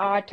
8,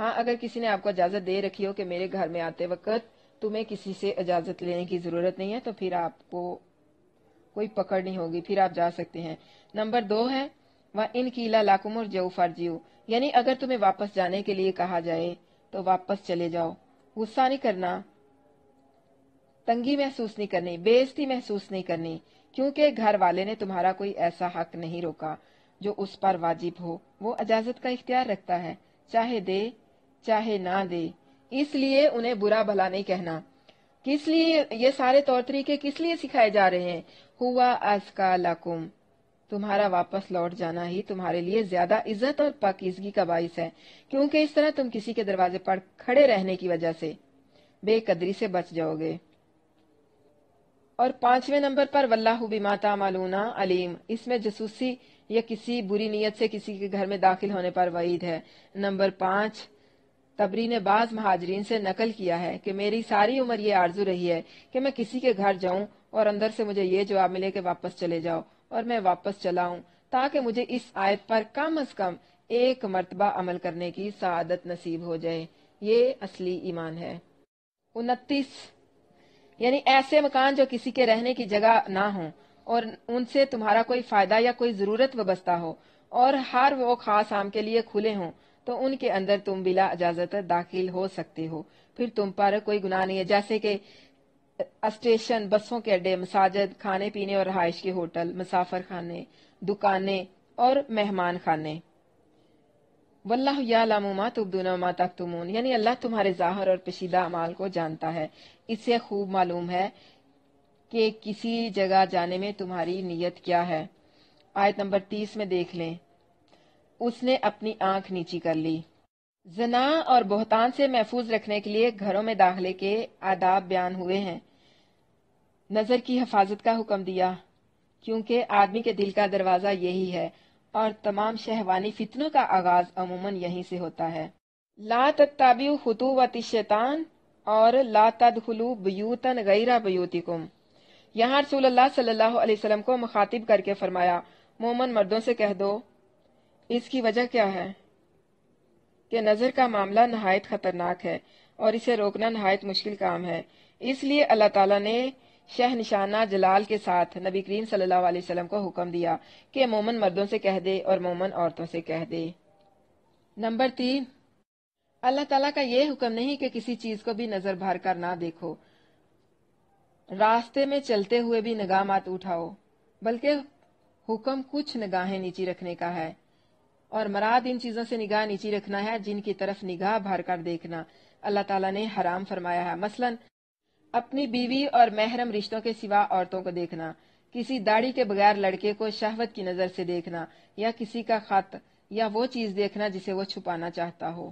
ہاں اگر کسی نے آپ کو اجازت دے رکھی ہو کہ میرے گھر میں آتے وقت تمہیں کسی سے اجازت لینے کی ضرورت نہیں ہے تو پھر آپ کو کوئی پکڑ نہیں ہوگی، پھر آپ جا سکتے ہیں۔ نمبر 2 ہے وَإِنْ قِيلَ لَكُمُ ارْجِعُوا فَارْجِعُوا، یعنی اگر تمہیں واپس جانے کے لیے کہا جائے تو واپس چلے جاؤ، غصہ نہیں کرنا، تنگی محسوس نہیں کرنی، بے عزتی محسوس نہیں کرنی، کیونکہ گھر والے نے تمہارا کوئی ایسا حق نہیں روکا جو اس پر واجب ہو، وہ اجازت کا اختیار رکھتا ہے، چاہے دے چاہے نہ دے، اس لیے انہیں برا بھلا نہیں کہنا۔ کس لیے یہ سارے طور طریقے کس لیے سکھائے جا رہے ہیں؟ ہوا ازکا لکم، تمہارا واپس لوٹ جانا ہی تمہارے لیے زیادہ عزت اور پاکیزگی کا باعث ہے، کیونکہ اس طرح تم کسی کے دروازے پر کھڑے رہنے کی وجہ سے بے قدری سے بچ جاؤ گے۔ اور 5ویں نمبر پر واللہ بما تعملون علیم، اس میں جاسوسی یا کسی بری نیت سے کسی کے گھر میں داخل ہونے پر وعید ہے۔ نمبر 5، تبری نے بعض مہاجرین سے نقل کیا ہے کہ میری ساری عمر یہ آرزو رہی ہے کہ میں کسی کے گھر جاؤں اور اندر سے مجھے یہ جواب ملے کہ واپس چلے جاؤ، اور میں واپس چلا ہوں تاکہ مجھے اس آیت پر کم از کم ایک مرتبہ عمل کرنے کی سعادت نصیب ہو جائے۔ یہ اصلی ایمان ہے۔ 29، یعنی ایسے مکان جو کسی کے رہنے کی جگہ نہ ہوں اور ان سے تمہارا کوئی فائدہ یا کوئی ضرورت وابستہ ہو اور ہر وہ خاص عام کے لیے کھلے ہوں تو ان کے اندر تم بلا اجازت داخل ہو سکتے ہو، پھر تم پر کوئی گناہ نہیں ہے، جیسے کہ اسٹیشن، بسوں کے اڈے، مساجد، کھانے پینے اور رہائش کے ہوٹل، مسافر خانے، دکانیں اور مہمان خانے۔ واللہ یعلم ما تبدون وما تکتمون، یعنی اللہ تمہارے ظاہر اور پوشیدہ اعمال کو جانتا ہے، اس سے خوب معلوم ہے کہ کسی جگہ جانے میں تمہاری نیت کیا ہے۔ آیت نمبر 30 میں دیکھ لیں، اس نے اپنی آنکھ نیچی کر لی۔ زنا اور بہتان سے محفوظ رکھنے کے لیے گھروں میں داخلے کے آداب بیان ہوئے ہیں۔ نظر کی حفاظت کا حکم دیا، کیونکہ آدمی کے دل کا دروازہ یہی ہے اور تمام شہوانی فتنوں کا آغاز عموماً یہیں سے ہوتا ہے۔ لا تتبعوا خطوات الشیطان اور لا تدخلوا بیوتا غیر بیوتکم، یہاں رسول اللہ صلی اللہ علیہ وسلم کو مخاطب کر کے فرمایا، مومن مردوں سے کہہ دو۔ اس کی وجہ کیا ہے؟ کہ نظر کا معاملہ نہایت خطرناک ہے اور اسے روکنا نہایت مشکل کام ہے، اس لیے اللہ تعالیٰ نے شہنشانہ جلال کے ساتھ نبی کریم صلی اللہ علیہ وسلم کو حکم دیا کہ مومن مردوں سے کہہ دے اور مومن عورتوں سے کہہ دے۔ نمبر 3، اللہ تعالیٰ کا یہ حکم نہیں کہ کسی چیز کو بھی نظر بھر کر نہ دیکھو، راستے میں چلتے ہوئے بھی نگاہ مت اٹھاؤ، بلکہ حکم کچھ نگاہیں نیچی رکھنے کا ہے، اور مراد ان چیزوں سے نگاہ نیچی رکھنا ہے جن کی طرف نگاہ بھر کر دیکھنا اللہ تعالیٰ نے حرام فرمایا ہے، مثلا اپنی بیوی اور محرم رشتوں کے سوا عورتوں کو دیکھنا، کسی داڑھی کے بغیر لڑکے کو شہوت کی نظر سے دیکھنا، یا کسی کا خط یا وہ چیز دیکھنا جسے وہ چھپانا چاہتا ہو۔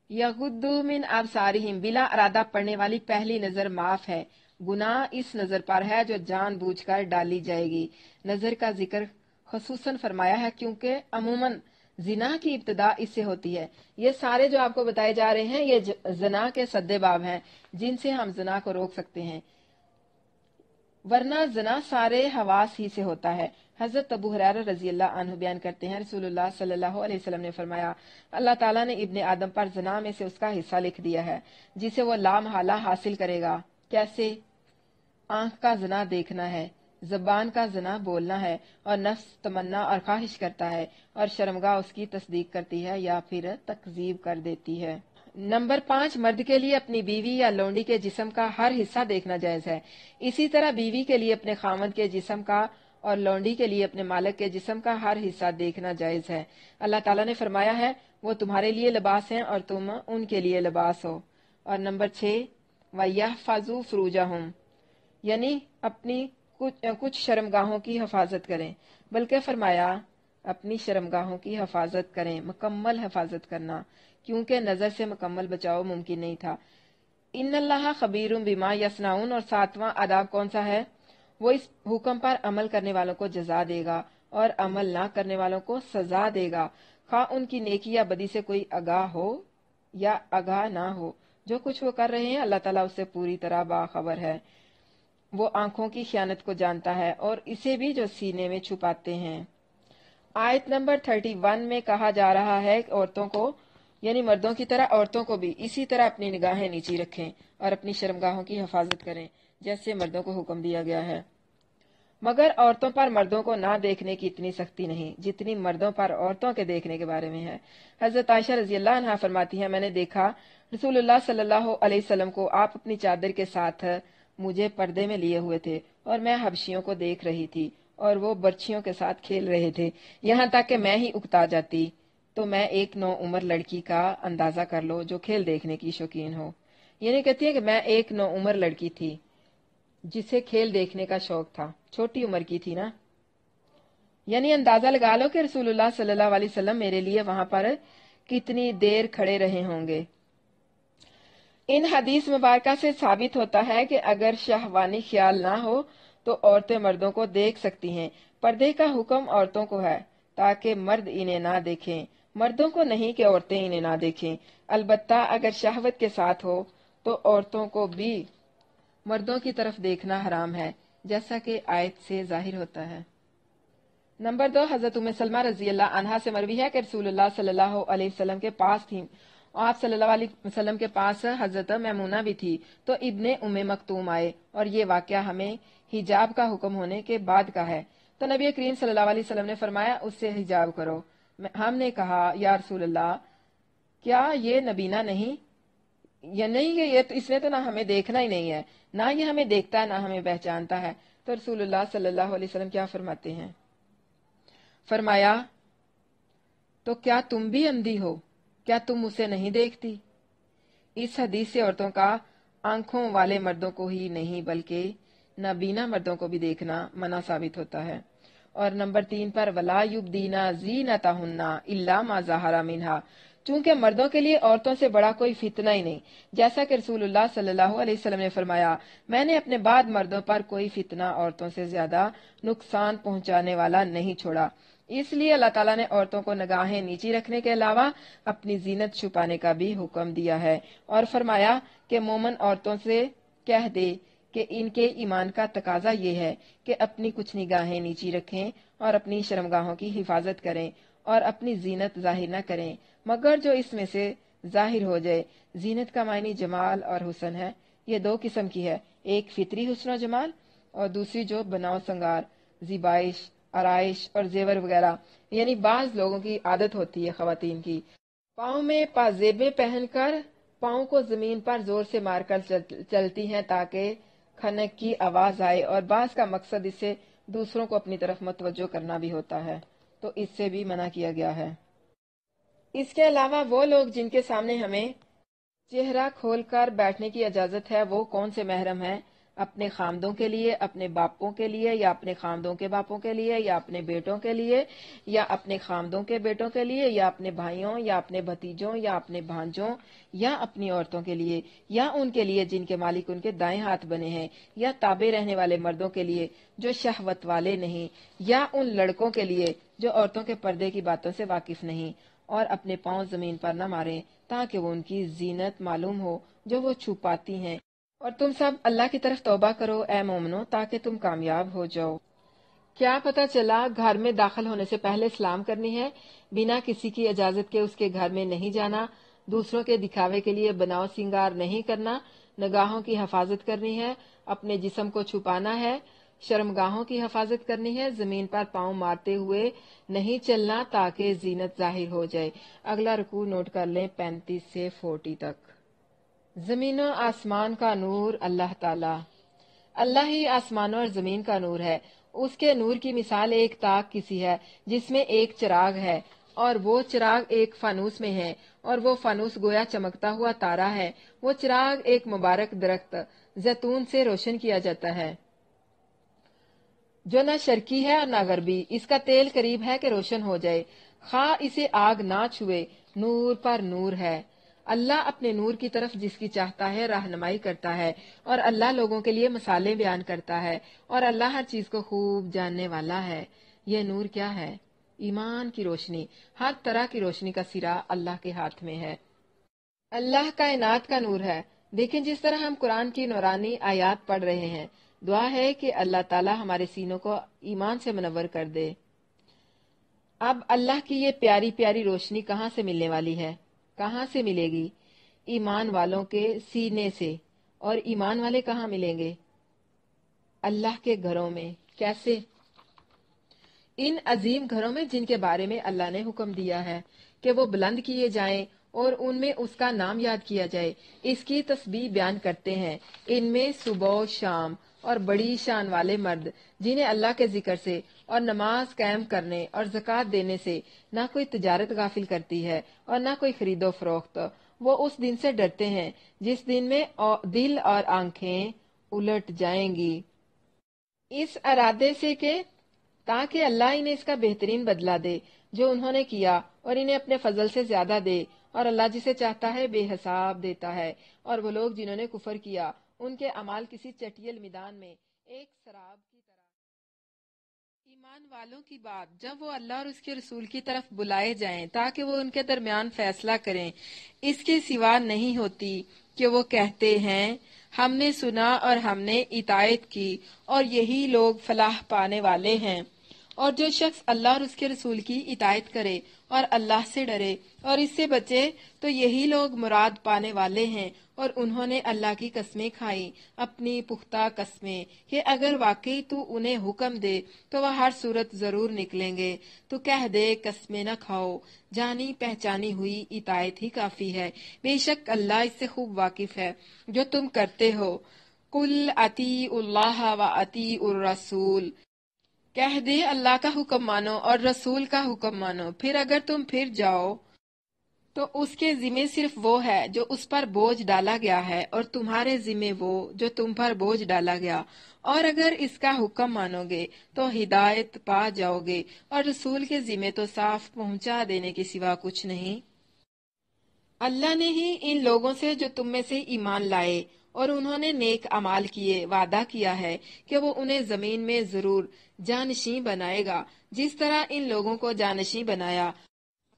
یغضوا من ابصارہم، بلا ارادہ پڑنے والی پہلی نظر معاف ہے، گناہ اس نظر پر ہے جو جان بوجھ کر ڈالی جائے گی۔ نظر کا ذکر خصوصاً فرمایا ہے کیونکہ عموماً زنا کی ابتدا اس سے ہوتی ہے۔ یہ سارے جو آپ کو بتائے جا رہے ہیں یہ زنا کے سدے باب ہیں جن سے ہم زنا کو روک سکتے ہیں، ورنہ زنا سارے حواس ہی سے ہوتا ہے۔ حضرت ابو ہریرہ رضی اللہ عنہ بیان کرتے ہیں، رسول اللہ صلی اللہ علیہ وسلم نے فرمایا، اللہ تعالیٰ نے ابن آدم پر زنا میں سے اس کا حصہ لکھ دیا ہے جسے وہ لامحالہ حاصل کرے گا۔ کیسے؟ آنکھ کا زنا دیکھنا ہے، زبان کا زنا بولنا ہے، اور نفس تمنا اور خواہش کرتا ہے، اور شرمگاہ اس کی تصدیق کرتی ہے یا پھر تکذیب کر دیتی ہے۔ نمبر 5، مرد کے لیے اپنی بیوی یا لونڈی کے جسم کا ہر حصہ دیکھنا جائز ہے، اسی طرح بیوی کے لیے اپنے خاوند کے جسم کا اور لونڈی کے لیے اپنے مالک کے جسم کا ہر حصہ دیکھنا جائز ہے۔ اللہ تعالیٰ نے فرمایا ہے، وہ تمہارے لیے لباس ہیں اور تم ان کے لیے لباس ہو۔ اور نمبر 6، وَيَحْفَظُوا فُرُوجَهُمْ، یعنی اپنی کچھ شرمگاہوں کی حفاظت کریں، بلکہ فرمایا اپنی شرمگاہوں کی حفاظت کریں، مکمل حفاظت کرنا، کیونکہ نظر سے مکمل بچاؤ ممکن نہیں تھا۔ ان اللہ خبیر بما یصنعون، اور 7واں آداب کون سا ہے؟ وہ اس حکم پر عمل کرنے والوں کو جزا دے گا اور عمل نہ کرنے والوں کو سزا دے گا، خواہ ان کی نیکی یا بدی سے کوئی آگاہ ہو یا آگاہ نہ ہو۔ جو کچھ وہ کر رہے ہیں اللہ تعالیٰ اس سے پوری طرح باخبر ہے، وہ آنکھوں کی خیانت کو جانتا ہے اور اسے بھی جو سینے میں چھپاتے ہیں۔ آیت نمبر 31 میں کہا جا رہا ہے کہ عورتوں کو یعنی مردوں کی طرح عورتوں کو بھی اسی طرح اپنی نگاہیں نیچی رکھیں اور اپنی شرمگاہوں کی حفاظت کریں جیسے مردوں کو حکم دیا گیا ہے۔ مگر عورتوں پر مردوں کو نہ دیکھنے کی اتنی سختی نہیں جتنی مردوں پر عورتوں کے دیکھنے کے بارے میں ہے۔ حضرت عائشہ رضی اللہ عنہا فرماتی ہیں، میں نے دیکھا رسول اللہ صلی اللہ علیہ وسلم کو آپ اپنی چادر کے ساتھ مجھے پردے میں لیے ہوئے تھے اور میں حبشیوں کو دیکھ رہی تھی اور وہ برچھیوں کے ساتھ کھیل رہے تھے، یہاں تک کہ میں ہی اکتا جاتی تو میں ایک نو عمر لڑکی کا اندازہ کر لو جو کھیل دیکھنے کی شوقین ہو۔ یعنی کہتی ہے کہ میں ایک نو عمر لڑکی تھی جسے کھیل دیکھنے کا شوق تھا، چھوٹی عمر کی تھی نا۔ یعنی اندازہ لگا لو کہ رسول اللہ صلی اللہ علیہ وسلم میرے لیے وہاں پر کتنی دیر کھڑے رہے ہوں گے۔ ان حدیث مبارکہ سے ثابت ہوتا ہے کہ اگر شہوانی خیال نہ ہو تو عورتیں مردوں کو دیکھ سکتی ہیں۔ پردے کا حکم عورتوں کو ہے تاکہ مرد انہیں نہ دیکھیں، مردوں کو نہیں کہ عورتیں انہیں نہ دیکھیں۔ البتہ اگر شہوت کے ساتھ ہو تو عورتوں کو بھی مردوں کی طرف دیکھنا حرام ہے، جیسا کہ آیت سے ظاہر ہوتا ہے۔ نمبر 2، حضرت ام سلمہ رضی اللہ عنہا سے مروی ہے کہ رسول اللہ صلی اللہ علیہ وسلم کے پاس تھیں، آپ صلی اللہ علیہ وسلم کے پاس حضرت میمونہ بھی تھی، تو ابن ام مکتوم آئے، اور یہ واقعہ ہمیں حجاب کا حکم ہونے کے بعد کا ہے، تو نبی کریم صلی اللہ علیہ وسلم نے فرمایا اس سے حجاب کرو۔ ہم نے کہا یا رسول اللہ کیا یہ نبینہ نہیں؟ یا نہیں کہ یہ اس نے تو نہ ہمیں دیکھنا ہی نہیں ہے، نہ یہ ہمیں دیکھتا ہے نہ ہمیں پہچانتا ہے۔ تو رسول اللہ صلی اللہ علیہ وسلم کیا فرماتے ہیں؟ فرمایا تو کیا تم بھی اندھی ہو؟ کیا تم اسے نہیں دیکھتی؟ اس حدیث سے عورتوں کا آنکھوں والے مردوں کو ہی نہیں بلکہ نابینا مردوں کو بھی دیکھنا منع ثابت ہوتا ہے۔ اور نمبر 3 پر وَلَا يُبْدِينَ زِينَتَهُنَّ إِلَّا مَا ظَهَرَ مِنْهَا، چونکہ مردوں کے لیے عورتوں سے بڑا کوئی فتنہ ہی نہیں، جیسا کہ رسول اللہ صلی اللہ علیہ وسلم نے فرمایا، میں نے اپنے بعد مردوں پر کوئی فتنہ عورتوں سے زیادہ نقصان پہنچانے والا نہیں چھوڑا۔ اس لیے اللہ تعالیٰ نے عورتوں کو نگاہیں نیچی رکھنے کے علاوہ اپنی زینت چھپانے کا بھی حکم دیا ہے، اور فرمایا کہ مومن عورتوں سے کہہ دے کہ ان کے ایمان کا تقاضا یہ ہے کہ اپنی کچھ نگاہیں نیچی رکھیں اور اپنی شرمگاہوں کی حفاظت کریں اور اپنی زینت ظاہر نہ کریں مگر جو اس میں سے ظاہر ہو جائے۔ زینت کا معنی جمال اور حسن ہے، یہ 2 قسم کی ہے، ایک فطری حسن و جمال اور دوسری جو بناؤ سنگار، زیبائش، آرائش اور زیور وغیرہ۔ یعنی بعض لوگوں کی عادت ہوتی ہے خواتین کی پاؤں میں پازیبیں پہن کر پاؤں کو زمین پر زور سے مار کر چلتی ہیں تاکہ کھنک کی آواز آئے، اور بعض کا مقصد اس سے دوسروں کو اپنی طرف متوجہ کرنا بھی ہوتا ہے، تو اس سے بھی منع کیا گیا ہے۔ اس کے علاوہ وہ لوگ جن کے سامنے ہمیں چہرہ کھول کر بیٹھنے کی اجازت ہے وہ کون سے محرم ہیں؟ اپنے خامدوں کے لیے، اپنے باپوں کے لیے، یا اپنے خامدوں کے باپوں کے لیے، یا اپنے بیٹوں کے لیے، یا اپنے خامدوں کے بیٹوں کے لیے، یا اپنے بھائیوں، یا اپنے بھتیجوں، یا اپنے بھانجوں، یا اپنی عورتوں کے لیے، یا ان کے لیے جن کے مالک ان کے دائیں ہاتھ بنے ہیں، یا تابع رہنے والے مردوں کے لیے جو شہوت والے نہیں، یا ان لڑکوں کے لیے جو عورتوں کے پردے کی باتوں سے واقف نہیں، اور اپنے پاؤں زمین پر نہ ماریں تاکہ وہ ان کی زینت معلوم ہو جو وہ چھپاتی ہیں۔ اور تم سب اللہ کی طرف توبہ کرو اے مومنو تاکہ تم کامیاب ہو جاؤ۔ کیا پتہ چلا گھر میں داخل ہونے سے پہلے سلام کرنی ہے، بنا کسی کی اجازت کے اس کے گھر میں نہیں جانا، دوسروں کے دکھاوے کے لیے بناؤ سنگار نہیں کرنا، نگاہوں کی حفاظت کرنی ہے، اپنے جسم کو چھپانا ہے، شرمگاہوں کی حفاظت کرنی ہے، زمین پر پاؤں مارتے ہوئے نہیں چلنا تاکہ زینت ظاہر ہو جائے۔ اگلا رکوع نوٹ کر لیں 35 سے 40 تک۔ زمین و آسمان کا نور اللہ تعالی، اللہ ہی آسمانوں اور زمین کا نور ہے۔ اس کے نور کی مثال ایک تاک کسی ہے جس میں ایک چراغ ہے، اور وہ چراغ ایک فانوس میں ہے، اور وہ فانوس گویا چمکتا ہوا تارا ہے۔ وہ چراغ ایک مبارک درخت زیتون سے روشن کیا جاتا ہے جو نہ شرقی ہے اور نہ غربی، اس کا تیل قریب ہے کہ روشن ہو جائے، خواہ اسے آگ نہ چھوئے، نور پر نور ہے۔ اللہ اپنے نور کی طرف جس کی چاہتا ہے رہنمائی کرتا ہے، اور اللہ لوگوں کے لیے مثالیں بیان کرتا ہے، اور اللہ ہر چیز کو خوب جاننے والا ہے۔ یہ نور کیا ہے؟ ایمان کی روشنی، ہر طرح کی روشنی کا سرا اللہ کے ہاتھ میں ہے۔ اللہ کائنات کا نور ہے۔ دیکھیں جس طرح ہم قرآن کی نورانی آیات پڑھ رہے ہیں، دعا ہے کہ اللہ تعالی ہمارے سینوں کو ایمان سے منور کر دے۔ اب اللہ کی یہ پیاری پیاری روشنی کہاں سے ملنے والی ہے؟ کہاں سے ملے گی؟ ایمان والوں کے سینے سے۔ اور ایمان والے کہاں ملیں گے؟ اللہ کے گھروں میں۔ کیسے؟ ان عظیم گھروں میں جن کے بارے میں اللہ نے حکم دیا ہے کہ وہ بلند کیے جائیں اور ان میں اس کا نام یاد کیا جائے، اس کی تسبیح بیان کرتے ہیں۔ ان میں صبح و شام اور بڑی شان والے مرد جنہیں اللہ کے ذکر سے اور نماز قائم کرنے اور زکوٰۃ دینے سے نہ کوئی تجارت غافل کرتی ہے اور نہ کوئی خرید و فروخت۔ وہ اس دن سے ڈرتے ہیں جس دن میں دل اور آنکھیں الٹ جائیں گی، اس ارادے سے کہ تاکہ اللہ انہیں اس کا بہترین بدلہ دے جو انہوں نے کیا، اور انہیں اپنے فضل سے زیادہ دے، اور اللہ جسے چاہتا ہے بے حساب دیتا ہے۔ اور وہ لوگ جنہوں نے کفر کیا ان کے اعمال کسی چٹیل میدان میں ایک سراب کی طرح۔ ایمان والوں کی بات جب وہ اللہ اور اس کے رسول کی طرف بلائے جائیں تاکہ وہ ان کے درمیان فیصلہ کریں، اس کے سوا نہیں ہوتی کہ وہ کہتے ہیں ہم نے سنا اور ہم نے اطاعت کی اور یہی لوگ فلاح پانے والے ہیں۔ اور جو شخص اللہ اور اس کے رسول کی اطاعت کرے اور اللہ سے ڈرے اور اس سے بچے تو یہی لوگ مراد پانے والے ہیں۔ اور انہوں نے اللہ کی قسمیں کھائیں، اپنی پختہ قسمیں، کہ اگر واقعی تو انہیں حکم دے تو وہ ہر صورت ضرور نکلیں گے۔ تو کہہ دے قسمیں نہ کھاؤ، جانی پہچانی ہوئی اطاعت ہی کافی ہے، بے شک اللہ اس سے خوب واقف ہے جو تم کرتے ہو۔ قل اطیعوا اللہ و اطیعوا الرسول، کہہ دے اللہ کا حکم مانو اور رسول کا حکم مانو، پھر اگر تم پھر جاؤ تو اس کے ذمے صرف وہ ہے جو اس پر بوجھ ڈالا گیا ہے، اور تمہارے ذمے وہ جو تم پر بوجھ ڈالا گیا، اور اگر اس کا حکم مانو گے تو ہدایت پا جاؤ گے، اور رسول کے ذمے تو صاف پہنچا دینے کے سوا کچھ نہیں۔ اللہ نے ہی ان لوگوں سے جو تم میں سے ایمان لائے اور انہوں نے نیک اعمال کیے وعدہ کیا ہے کہ وہ انہیں زمین میں ضرور جانشین بنائے گا، جس طرح ان لوگوں کو جانشین بنایا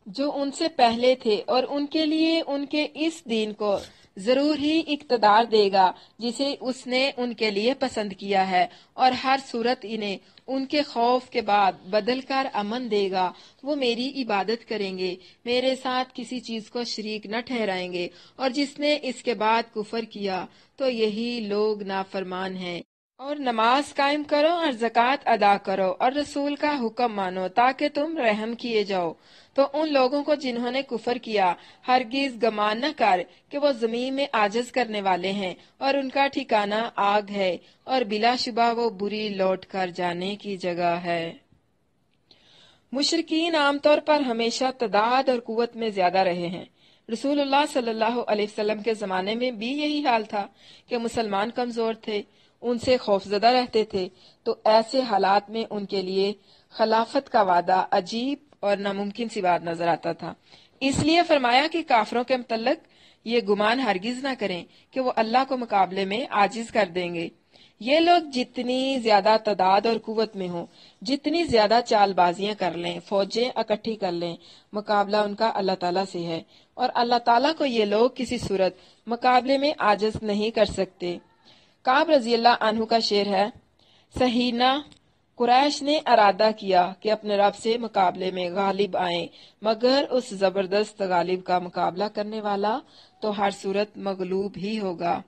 جو ان سے پہلے تھے، اور ان کے لیے ان کے اس دین کو ضرور ہی اقتدار دے گا جسے اس نے ان کے لیے پسند کیا ہے، اور ہر صورت انہیں ان کے خوف کے بعد بدل کر امن دے گا۔ وہ میری عبادت کریں گے، میرے ساتھ کسی چیز کو شریک نہ ٹھہرائیں گے، اور جس نے اس کے بعد کفر کیا تو یہی لوگ نافرمان ہیں۔ اور نماز قائم کرو اور زکوٰۃ ادا کرو اور رسول کا حکم مانو تاکہ تم رحم کیے جاؤ۔ تو ان لوگوں کو جنہوں نے کفر کیا ہرگز گمان نہ کر کہ وہ زمین میں عاجز کرنے والے ہیں، اور ان کا ٹھکانہ آگ ہے، اور بلا شبہ وہ بری لوٹ کر جانے کی جگہ ہے۔ مشرکین عام طور پر ہمیشہ تعداد اور قوت میں زیادہ رہے ہیں۔ رسول اللہ صلی اللہ علیہ وسلم کے زمانے میں بھی یہی حال تھا کہ مسلمان کمزور تھے، ان سے خوفزدہ رہتے تھے، تو ایسے حالات میں ان کے لیے خلافت کا وعدہ عجیب اور ناممکن سی بات نظر آتا تھا۔ اس لیے فرمایا کہ کافروں کے متعلق یہ گمان ہرگز نہ کریں کہ وہ اللہ کو مقابلے میں عاجز کر دیں گے۔ یہ لوگ جتنی زیادہ تعداد اور قوت میں ہوں، جتنی زیادہ چال بازیاں کر لیں، فوجیں اکٹھی کر لیں، مقابلہ ان کا اللہ تعالیٰ سے ہے، اور اللہ تعالیٰ کو یہ لوگ کسی صورت مقابلے میں عاجز نہیں کر سکتے۔ کعب رضی اللہ عنہ کا شعر ہے، سہینہ قریش نے ارادہ کیا کہ اپنے رب سے مقابلے میں غالب آئیں، مگر اس زبردست غالب کا مقابلہ کرنے والا تو ہر صورت مغلوب ہی ہوگا۔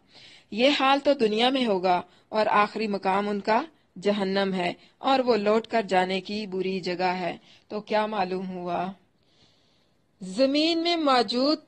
یہ حال تو دنیا میں ہوگا، اور آخری مقام ان کا جہنم ہے، اور وہ لوٹ کر جانے کی بری جگہ ہے۔ تو کیا معلوم ہوا؟ زمین میں موجود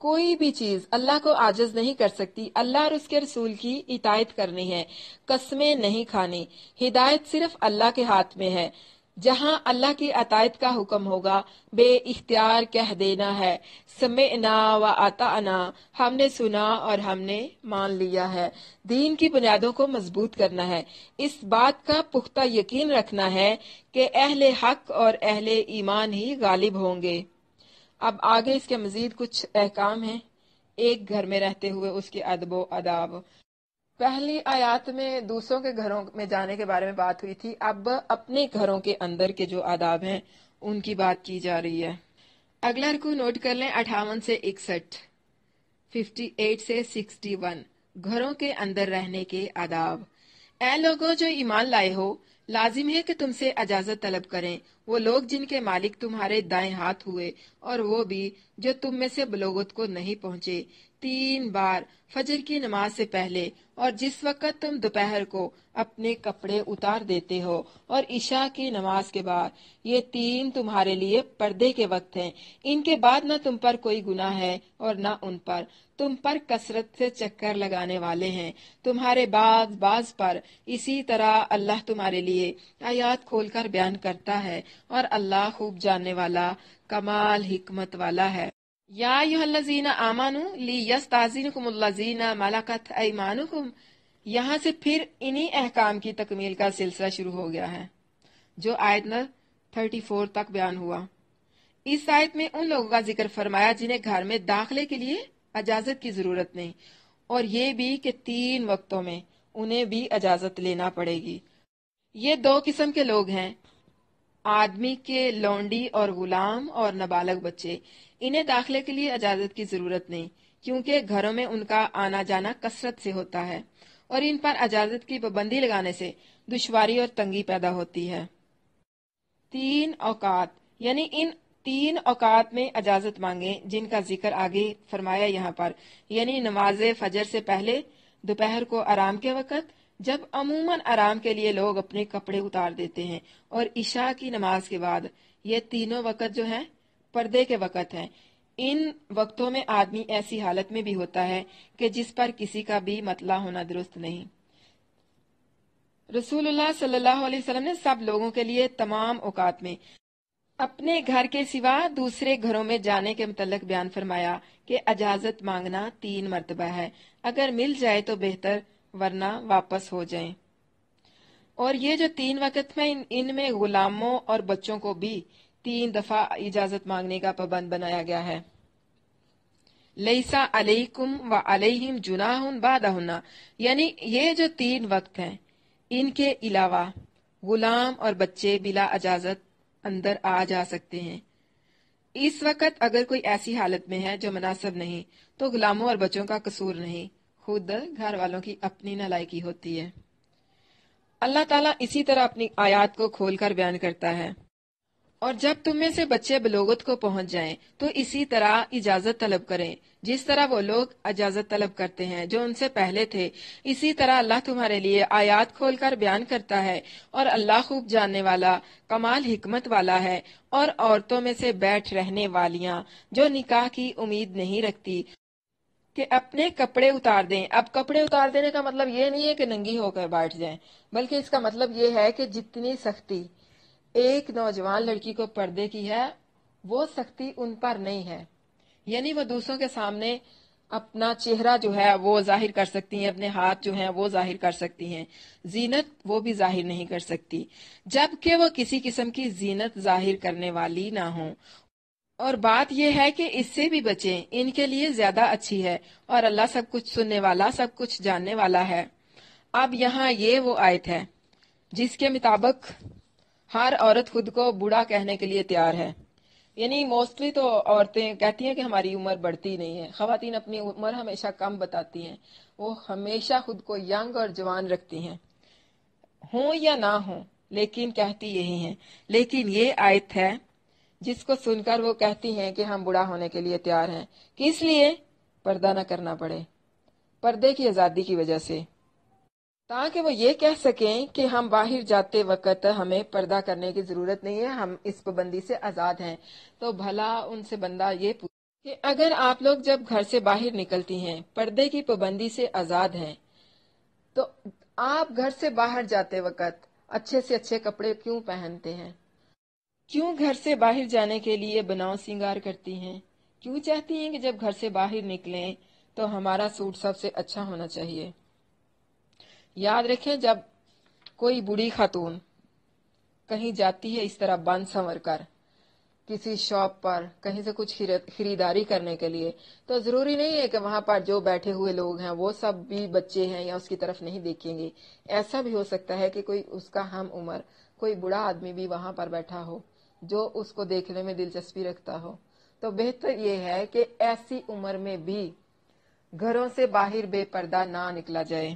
کوئی بھی چیز اللہ کو عاجز نہیں کر سکتی۔ اللہ اور اس کے رسول کی اطاعت کرنی ہے، قسمیں نہیں کھانی۔ ہدایت صرف اللہ کے ہاتھ میں ہے۔ جہاں اللہ کی اطاعت کا حکم ہوگا بے اختیار کہہ دینا ہے، سمعنا و اطعنا، ہم نے سنا اور ہم نے مان لیا ہے۔ دین کی بنیادوں کو مضبوط کرنا ہے، اس بات کا پختہ یقین رکھنا ہے کہ اہل حق اور اہل ایمان ہی غالب ہوں گے۔ اب آگے اس کے مزید کچھ احکام ہیں ایک گھر میں رہتے ہوئے اس کے ادب و آداب۔ پہلی آیات میں دوسروں کے گھروں میں جانے کے بارے میں بات ہوئی تھی، اب اپنے گھروں کے اندر کے جو آداب ہیں ان کی بات کی جا رہی ہے۔ اگلا رکوع نوٹ کر لیں، 58 سے 61، 58 سے 61، گھروں کے اندر رہنے کے آداب۔ اے لوگوں جو ایمان لائے ہو، لازم ہے کہ تم سے اجازت طلب کریں وہ لوگ جن کے مالک تمہارے دائیں ہاتھ ہوئے، اور وہ بھی جو تم میں سے بلوغت کو نہیں پہنچے، 3 بار فجر کی نماز سے پہلے اور جس وقت تم دوپہر کو اپنے کپڑے اتار دیتے ہو اور عشاء کی نماز کے بعد، یہ 3 تمہارے لیے پردے کے وقت ہیں۔ ان کے بعد نہ تم پر کوئی گناہ ہے اور نہ ان پر، تم پر کثرت سے چکر لگانے والے ہیں، تمہارے بعض پر۔ اسی طرح اللہ تمہارے لیے آیات کھول کر بیان کرتا ہے، اور اللہ خوب جاننے والا، کمال حکمت والا ہے۔ یا ایھا الذین آمنوا لیستأذنکم الذین ملکت ایمانکم، یہاں سے پھر انہی احکام کی تکمیل کا سلسلہ شروع ہو گیا ہے جو آیت نمبر 34 تک بیان ہوا۔ اس آیت میں ان لوگوں کا ذکر فرمایا جنہیں گھر میں داخلے کے لیے اجازت کی ضرورت نہیں، اور یہ بھی کہ 3 وقتوں میں انہیں بھی اجازت لینا پڑے گی۔ یہ 2 قسم کے لوگ ہیں، آدمی کے لونڈی اور غلام اور نابالغ بچے۔ انہیں داخلے کے لیے اجازت کی ضرورت نہیں، کیونکہ گھروں میں ان کا آنا جانا کثرت سے ہوتا ہے، اور ان پر اجازت کی پابندی لگانے سے دشواری اور تنگی پیدا ہوتی ہے۔ 3 اوقات، یعنی ان 3 اوقات میں اجازت مانگیں جن کا ذکر آگے فرمایا یہاں پر، یعنی نماز فجر سے پہلے، دوپہر کو آرام کے وقت جب عموماً آرام کے لیے لوگ اپنے کپڑے اتار دیتے ہیں، اور عشاء کی نماز کے بعد۔ یہ تینوں وقت جو ہیں پردے کے وقت ہیں۔ ان وقتوں میں آدمی ایسی حالت میں بھی ہوتا ہے کہ جس پر کسی کا بھی مطلع ہونا درست نہیں۔ رسول اللہ صلی اللہ علیہ وسلم نے سب لوگوں کے لیے تمام اوقات میں اپنے گھر کے سوا دوسرے گھروں میں جانے کے متعلق بیان فرمایا کہ اجازت مانگنا 3 مرتبہ ہے، اگر مل جائے تو بہتر، ورنہ واپس ہو جائیں۔ اور یہ جو 3 وقت میں ان میں غلاموں اور بچوں کو بھی 3 دفعہ اجازت مانگنے کا پابند بنایا گیا ہے۔ لیسا علیکم و علیہم جناح بعدہن، یعنی یہ جو 3 وقت ہیں ان کے علاوہ غلام اور بچے بلا اجازت اندر آ جا سکتے ہیں۔ اس وقت اگر کوئی ایسی حالت میں ہے جو مناسب نہیں تو غلاموں اور بچوں کا قصور نہیں، خود گھر والوں کی اپنی نالائکی ہوتی ہے۔ اللہ تعالیٰ اسی طرح اپنی آیات کو کھول کر بیان کرتا ہے، اور جب تم میں سے بچے بلوغت کو پہنچ جائیں تو اسی طرح اجازت طلب کریں جس طرح وہ لوگ اجازت طلب کرتے ہیں جو ان سے پہلے تھے۔ اسی طرح اللہ تمہارے لیے آیات کھول کر بیان کرتا ہے، اور اللہ خوب جاننے والا، کمال حکمت والا ہے۔ اور عورتوں میں سے بیٹھ رہنے والیاں جو نکاح کی امید نہیں رکھتی کہ اپنے کپڑے اتار دیں۔ اب کپڑے اتار دینے کا مطلب یہ نہیں ہے کہ ننگی ہو کر بیٹھ جائیں، بلکہ اس کا مطلب یہ ہے کہ جتنی سختی ایک نوجوان لڑکی کو پردے کی ہے وہ سختی ان پر نہیں ہے، یعنی وہ دوسروں کے سامنے اپنا چہرہ جو ہے وہ ظاہر کر سکتی ہیں، اپنے ہاتھ جو ہیں وہ ظاہر کر سکتی ہیں، زینت وہ بھی ظاہر نہیں کر سکتی جبکہ وہ کسی قسم کی زینت ظاہر کرنے والی نہ ہوں۔ اور بات یہ ہے کہ اس سے بھی بچیں، ان کے لیے زیادہ اچھی ہے، اور اللہ سب کچھ سننے والا، سب کچھ جاننے والا ہے۔ اب یہاں یہ وہ آیت ہے جس کے مطابق ہر عورت خود کو بوڑھا کہنے کے لیے تیار ہے، یعنی موسٹلی تو عورتیں کہتی ہیں کہ ہماری عمر بڑھتی نہیں ہے، خواتین اپنی عمر ہمیشہ کم بتاتی ہیں، وہ ہمیشہ خود کو ینگ اور جوان رکھتی ہیں، ہوں یا نہ ہوں، لیکن کہتی یہی ہیں۔ لیکن یہ آیت ہے جس کو سن کر وہ کہتی ہیں کہ ہم بوڑھا ہونے کے لیے تیار ہیں، کس لیے؟ پردہ نہ کرنا پڑے، پردے کی آزادی کی وجہ سے، تاکہ وہ یہ کہہ سکیں کہ ہم باہر جاتے وقت ہمیں پردہ کرنے کی ضرورت نہیں ہے، ہم اس پابندی سے آزاد ہیں۔ تو بھلا ان سے بندہ یہ پوچھے کہ اگر آپ لوگ جب گھر سے باہر نکلتی ہیں پردے کی پابندی سے آزاد ہیں، تو آپ گھر سے باہر جاتے وقت اچھے سے اچھے کپڑے کیوں پہنتے ہیں؟ کیوں گھر سے باہر جانے کے لیے بناؤ سنگار کرتی ہیں؟ کیوں چاہتی ہیں کہ جب گھر سے باہر نکلیں تو ہمارا سوٹ سب سے اچھا ہونا چاہیے؟ یاد رکھیں، جب کوئی بوڑھی خاتون کہیں جاتی ہے اس طرح بن سنور کر کسی شاپ پر کہیں سے کچھ خریداری کرنے کے لیے، تو ضروری نہیں ہے کہ وہاں پر جو بیٹھے ہوئے لوگ ہیں وہ سب بھی بچے ہیں یا اس کی طرف نہیں دیکھیں گے۔ ایسا بھی ہو سکتا ہے کہ کوئی اس کا ہم عمر کوئی بوڑھا آدمی بھی وہاں پر بیٹھا ہو جو اس کو دیکھنے میں دلچسپی رکھتا ہو، تو بہتر یہ ہے کہ ایسی عمر میں بھی گھروں سے باہر بے پردہ نہ نکلا جائے۔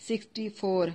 64।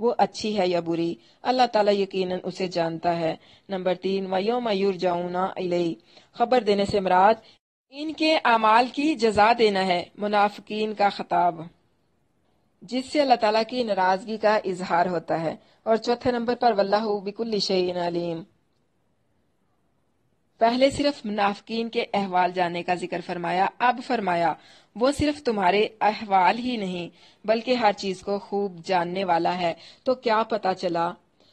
وہ اچھی ہے یا بری، اللہ تعالیٰ یقیناً اسے جانتا ہے۔ نمبر 3، وَيَوْمَ يُرْجَعُونَ إِلَيْهِ، خبر دینے سے مراد ان کے اعمال کی جزا دینا ہے، منافقین کا خطاب جس سے اللہ تعالیٰ کی ناراضگی کا اظہار ہوتا ہے۔ اور چوتھے نمبر پر وَاللَّهُ بِكُلِّ شَيْءٍ عَلِيمٌ، پہلے صرف منافقین کے احوال جاننے کا ذکر فرمایا، اب فرمایا وہ صرف تمہارے احوال ہی نہیں بلکہ ہر چیز کو خوب جاننے والا ہے۔ تو کیا پتا چلا؟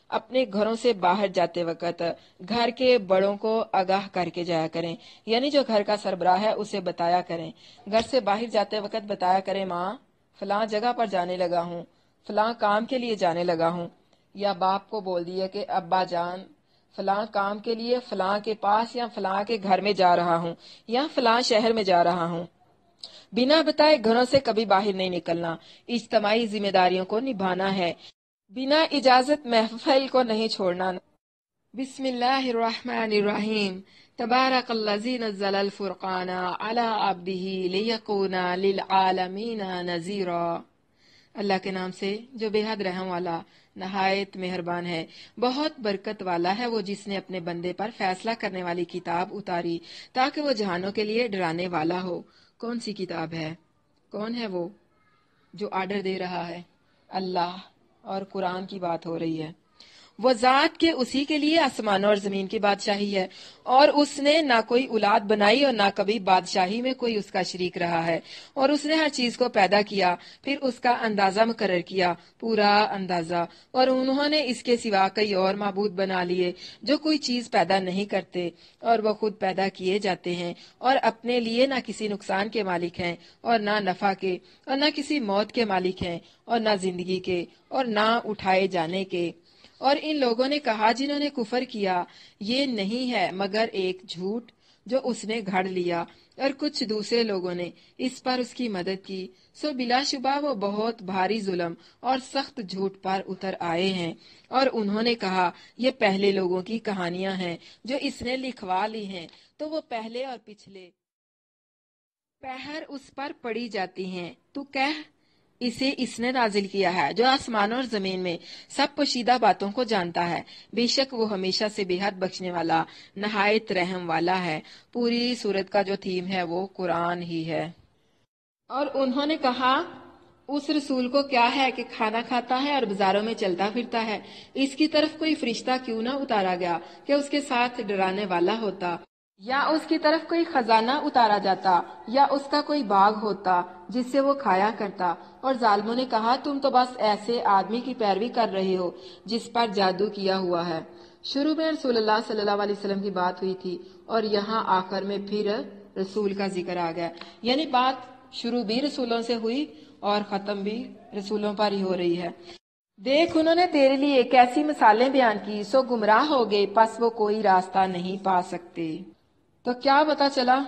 اپنے گھروں سے باہر جاتے وقت گھر کے بڑوں کو آگاہ کر کے جایا کریں، یعنی جو گھر کا سربراہ ہے اسے بتایا کریں۔ گھر سے باہر جاتے وقت بتایا کریں، ماں فلاں جگہ پر جانے لگا ہوں، فلاں کام کے لیے جانے لگا ہوں، یا باپ کو بول دیے کہ ابا جان فلاں کام کے لیے فلاں کے پاس یا فلاں کے گھر میں جا رہا ہوں یا فلاں شہر میں جا رہا ہوں۔ بنا بتائے گھروں سے کبھی باہر نہیں نکلنا، اجتماعی ذمہ داریوں کو نبھانا ہے، بنا اجازت محفل کو نہیں چھوڑنا۔ بسم اللہ الرحمن الرحیم، تبارک الذی نزل الفرقان علی عبدہ لیکون للعالمین نذیرا۔ اللہ کے نام سے جو بے حد رحم والا نہایت مہربان ہے، بہت برکت والا ہے وہ جس نے اپنے بندے پر فیصلہ کرنے والی کتاب اتاری تاکہ وہ جہانوں کے لیے ڈرانے والا ہو۔ کون سی کتاب ہے؟ کون ہے وہ جو آرڈر دے رہا ہے؟ اللہ، اور قرآن کی بات ہو رہی ہے۔ وہ ذات کے اسی کے لیے آسمانوں اور زمین کی بادشاہی ہے، اور اس نے نہ کوئی اولاد بنائی اور نہ کبھی بادشاہی میں کوئی اس کا شریک رہا ہے، اور اس نے ہر چیز کو پیدا کیا، پھر اس کا اندازہ مقرر کیا، پورا اندازہ، اور انہوں نے اس کے سوا کئی اور معبود بنا لیے جو کوئی چیز پیدا نہیں کرتے اور وہ خود پیدا کیے جاتے ہیں، اور اپنے لیے نہ کسی نقصان کے مالک ہیں اور نہ نفع کے، اور نہ کسی موت کے مالک ہیں اور نہ زندگی کے اور نہ اٹھائے جانے کے۔ اور ان لوگوں نے کہا جنہوں نے کفر کیا، یہ نہیں ہے مگر ایک جھوٹ جو اس نے گھڑ لیا، اور کچھ دوسرے لوگوں نے اس پر اس کی مدد کی، سو بلا شبہ وہ بہت بھاری ظلم اور سخت جھوٹ پر اتر آئے ہیں۔ اور انہوں نے کہا یہ پہلے لوگوں کی کہانیاں ہیں جو اس نے لکھوا لی ہیں، تو وہ پہلے اور پچھلے پہر اس پر پڑی جاتی ہیں۔ تو کہہ اسے اس نے نازل کیا ہے جو آسمانوں اور زمین میں سب پوشیدہ باتوں کو جانتا ہے، بے شک وہ ہمیشہ سے بے حد بخشنے والا نہایت رحم والا ہے۔ پوری سورت کا جو تھیم ہے وہ قرآن ہی ہے۔ اور انہوں نے کہا اس رسول کو کیا ہے کہ کھانا کھاتا ہے اور بازاروں میں چلتا پھرتا ہے، اس کی طرف کوئی فرشتہ کیوں نہ اتارا گیا کہ اس کے ساتھ ڈرانے والا ہوتا، یا اس کی طرف کوئی خزانہ اتارا جاتا، یا اس کا کوئی باغ ہوتا جس سے وہ کھایا کرتا۔ اور ظالموں نے کہا تم تو بس ایسے آدمی کی پیروی کر رہے ہو جس پر جادو کیا ہوا ہے۔ شروع میں رسول اللہ صلی اللہ علیہ وسلم کی بات ہوئی تھی اور یہاں آخر میں پھر رسول کا ذکر آ گیا، یعنی بات شروع بھی رسولوں سے ہوئی اور ختم بھی رسولوں پر ہی ہو رہی ہے۔ دیکھ انہوں نے تیرے لیے کیسی مثالیں بیان کی، سو گمراہ ہو گئے، پس وہ کوئی راستہ نہیں پا سکتے۔ تو کیا پتا چلا؟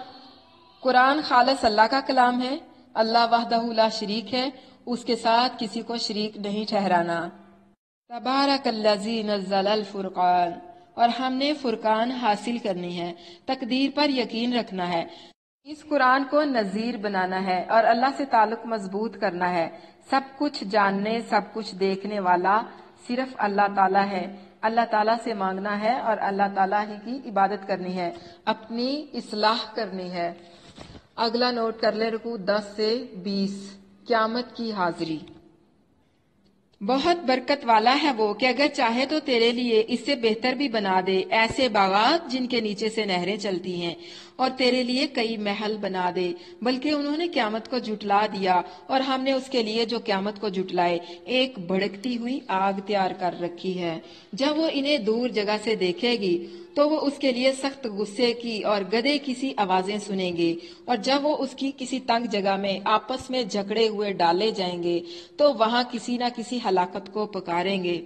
قرآن خالص اللہ کا کلام ہے، اللہ وحدہ لا شریک ہے، اس کے ساتھ کسی کو شریک نہیں ٹھہرانا۔ تبارک الذی نزل الفرقان، اور ہم نے فرقان حاصل کرنی ہے، تقدیر پر یقین رکھنا ہے، اس قرآن کو نذیر بنانا ہے اور اللہ سے تعلق مضبوط کرنا ہے۔ سب کچھ جاننے، سب کچھ دیکھنے والا صرف اللہ تعالیٰ ہے۔ اللہ تعالیٰ سے مانگنا ہے اور اللہ تعالیٰ ہی کی عبادت کرنی ہے، اپنی اصلاح کرنی ہے۔ اگلا نوٹ کر لیں، رکوع 10 سے 20، قیامت کی حاضری۔ بہت برکت والا ہے وہ کہ اگر چاہے تو تیرے لیے اس سے بہتر بھی بنا دے، ایسے باغات جن کے نیچے سے نہریں چلتی ہیں، اور تیرے لیے کئی محل بنا دے۔ بلکہ انہوں نے قیامت کو جھٹلا دیا، اور ہم نے اس کے لیے جو قیامت کو جھٹلائے ایک بھڑکتی ہوئی آگ تیار کر رکھی ہے۔ جب وہ انہیں دور جگہ سے دیکھے گی تو وہ اس کے لیے سخت غصے کی اور گدے کسی آوازیں سنیں گے، اور جب وہ اس کی کسی تنگ جگہ میں آپس میں جھگڑے ہوئے ڈالے جائیں گے تو وہاں کسی نہ کسی ہلاکت کو پکاریں گے۔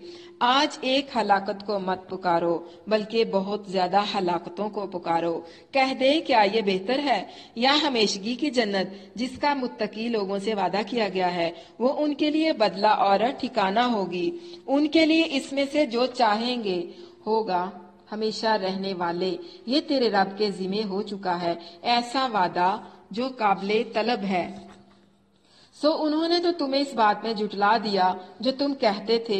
آج ایک ہلاکت کو مت پکارو بلکہ بہت زیادہ ہلاکتوں کو پکارو۔ کہہ دے کیا یہ بہتر ہے یا ہمیشگی کی جنت جس کا متقی لوگوں سے وعدہ کیا گیا ہے، وہ ان کے لیے بدلہ اور ٹھکانہ ہوگی، ان کے لیے اس میں سے جو چاہیں گے ہوگا ہمیشہ رہنے والے۔ یہ تیرے رب کے ذمہ ہو چکا ہے ایسا وعدہ جو قابل طلب ہے۔ سو انہوں نے تو تمہیں اس بات میں جھٹلا دیا جو تم کہتے تھے